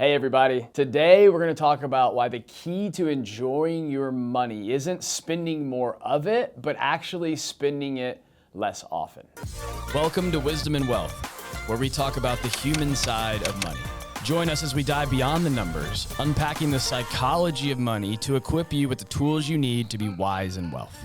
Hey everybody, today we're going to talk about why the key to enjoying your money isn't spending more of it, but actually spending it less often. Welcome to Wisdom and Wealth, where we talk about the human side of money. Join us as we dive beyond the numbers, unpacking the psychology of money to equip you with the tools you need to be wise in wealth.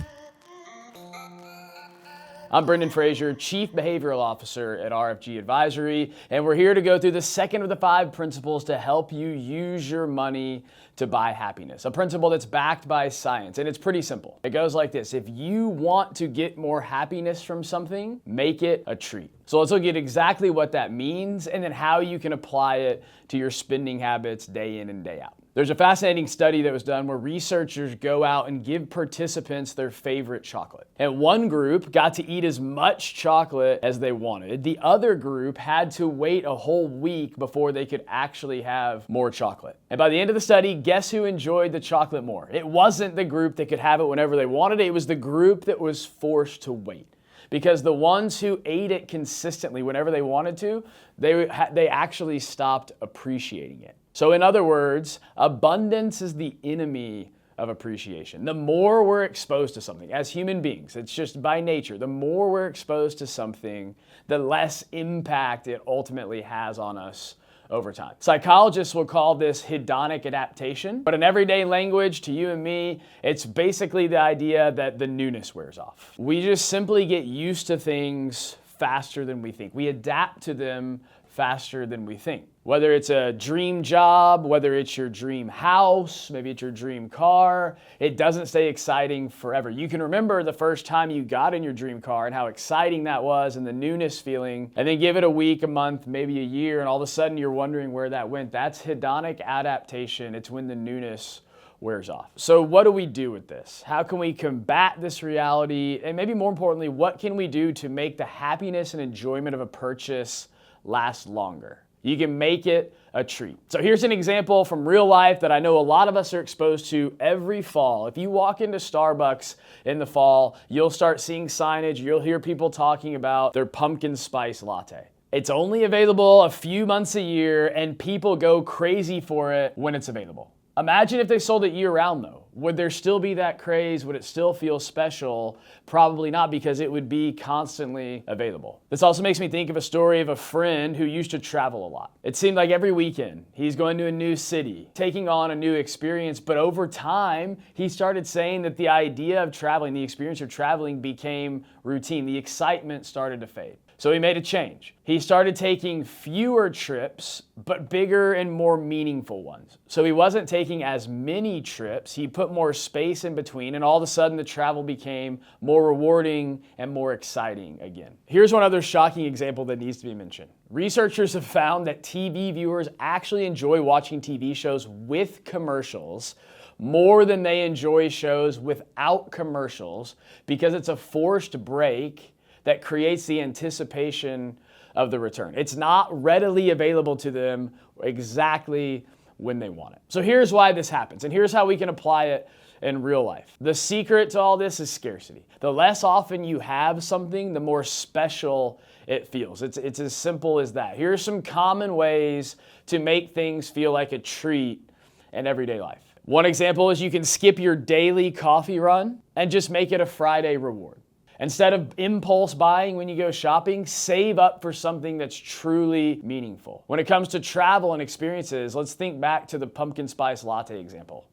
I'm Frazier, Chief Behavioral Officer at RFG Advisory, and we're here to go through the second of the 5 principles to help you use your money to buy happiness. A principle that's backed by science, and it's pretty simple. It goes like this: if you want to get more happiness from something, make it a treat. So let's look at exactly what that means and then how you can apply it to your spending habits day in and day out. There's a fascinating study that was done where researchers go out and give participants their favorite chocolate. And one group got to eat as much chocolate as they wanted. The other group had to wait a whole week before they could actually have more chocolate. And by the end of the study, guess who enjoyed the chocolate more? It wasn't the group that could have it whenever they wanted it. It was the group that was forced to wait. Because the ones who ate it consistently whenever they wanted to, they actually stopped appreciating it. So in other words, abundance is the enemy of appreciation. The more we're exposed to something as human beings, it's just by nature, the more we're exposed to something, the less impact it ultimately has on us over time. Psychologists will call this hedonic adaptation, but in everyday language to you and me, it's basically the idea that the newness wears off. We just simply get used to things faster than we think. We adapt to them faster than we think. Whether it's a dream job, whether it's your dream house, maybe it's your dream car, it doesn't stay exciting forever. You can remember the first time you got in your dream car and how exciting that was and the newness feeling, and then give it a week, a month, maybe a year, and all of a sudden you're wondering where that went. That's hedonic adaptation. It's when the newness wears off. So what do we do with this? How can we combat this reality? And maybe more importantly, what can we do to make the happiness and enjoyment of a purchase last longer? You can make it a treat. So here's an example from real life that I know a lot of us are exposed to every fall. If you walk into Starbucks in the fall, you'll start seeing signage, you'll hear people talking about their pumpkin spice latte. It's only available a few months a year and people go crazy for it when it's available. Imagine if they sold it year-round though. Would there still be that craze? Would it still feel special? Probably not, because it would be constantly available. This also makes me think of a story of a friend who used to travel a lot. It seemed like every weekend he's going to a new city, taking on a new experience, but over time he started saying that the idea of traveling, the experience of traveling became routine. The excitement started to fade. So he made a change. He started taking fewer trips, but bigger and more meaningful ones. So he wasn't taking as many trips, he put more space in between, and all of a sudden the travel became more rewarding and more exciting again. Here's one other shocking example that needs to be mentioned. Researchers have found that TV viewers actually enjoy watching TV shows with commercials more than they enjoy shows without commercials, because it's a forced break that creates the anticipation of the return. It's not readily available to them exactly when they want it. So here's why this happens, and here's how we can apply it in real life. The secret to all this is scarcity. The less often you have something, the more special it feels. It's as simple as that. Here's some common ways to make things feel like a treat in everyday life. One example is you can skip your daily coffee run and just make it a Friday reward. Instead of impulse buying when you go shopping, save up for something that's truly meaningful. When it comes to travel and experiences, let's think back to the pumpkin spice latte example.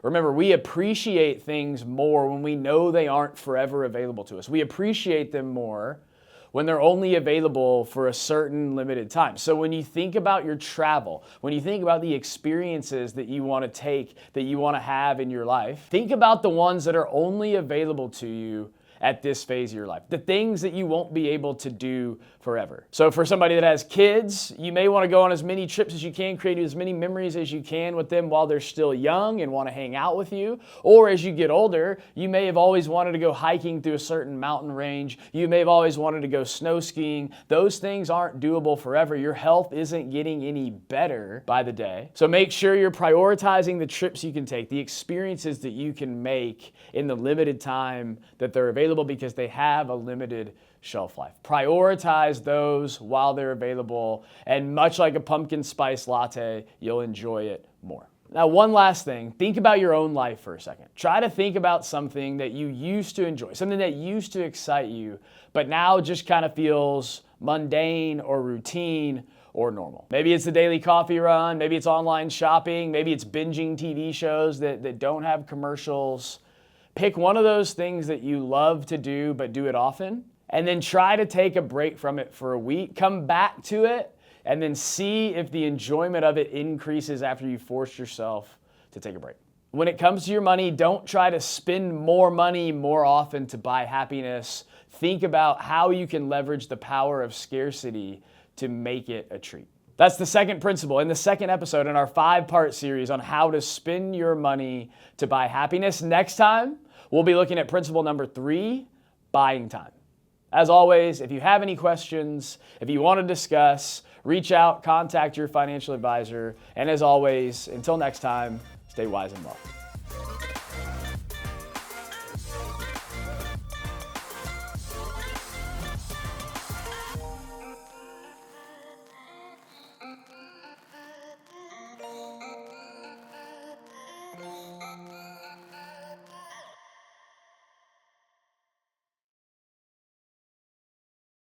Remember, we appreciate things more when we know they aren't forever available to us. We appreciate them more when they're only available for a certain limited time. So when you think about your travel, when you think about the experiences that you want to take, that you want to have in your life, think about the ones that are only available to you at this phase of your life, the things that you won't be able to do forever. So for somebody that has kids, you may want to go on as many trips as you can, create as many memories as you can with them while they're still young and want to hang out with you. Or as you get older, you may have always wanted to go hiking through a certain mountain range. You may have always wanted to go snow skiing. Those things aren't doable forever. Your health isn't getting any better by the day. So make sure you're prioritizing the trips you can take, the experiences that you can make in the limited time that they're available available because they have a limited shelf life. Prioritize those while they're available, and much like a pumpkin spice latte, you'll enjoy it more. Now, one last thing, think about your own life for a second. Try to think about something that you used to enjoy, something that used to excite you, but now just kind of feels mundane or routine or normal. Maybe it's the daily coffee run, maybe it's online shopping, maybe it's binging TV shows that don't have commercials. Pick one of those things that you love to do, but do it often, and then try to take a break from it for a week. Come back to it, and then see if the enjoyment of it increases after you force yourself to take a break. When it comes to your money, don't try to spend more money more often to buy happiness. Think about how you can leverage the power of scarcity to make it a treat. That's the second principle in the second episode in our 5-part series on how to spend your money to buy happiness. Next time, we'll be looking at principle number 3, buying time. As always, if you have any questions, if you want to discuss, reach out, contact your financial advisor. And as always, until next time, stay wise and wealthy.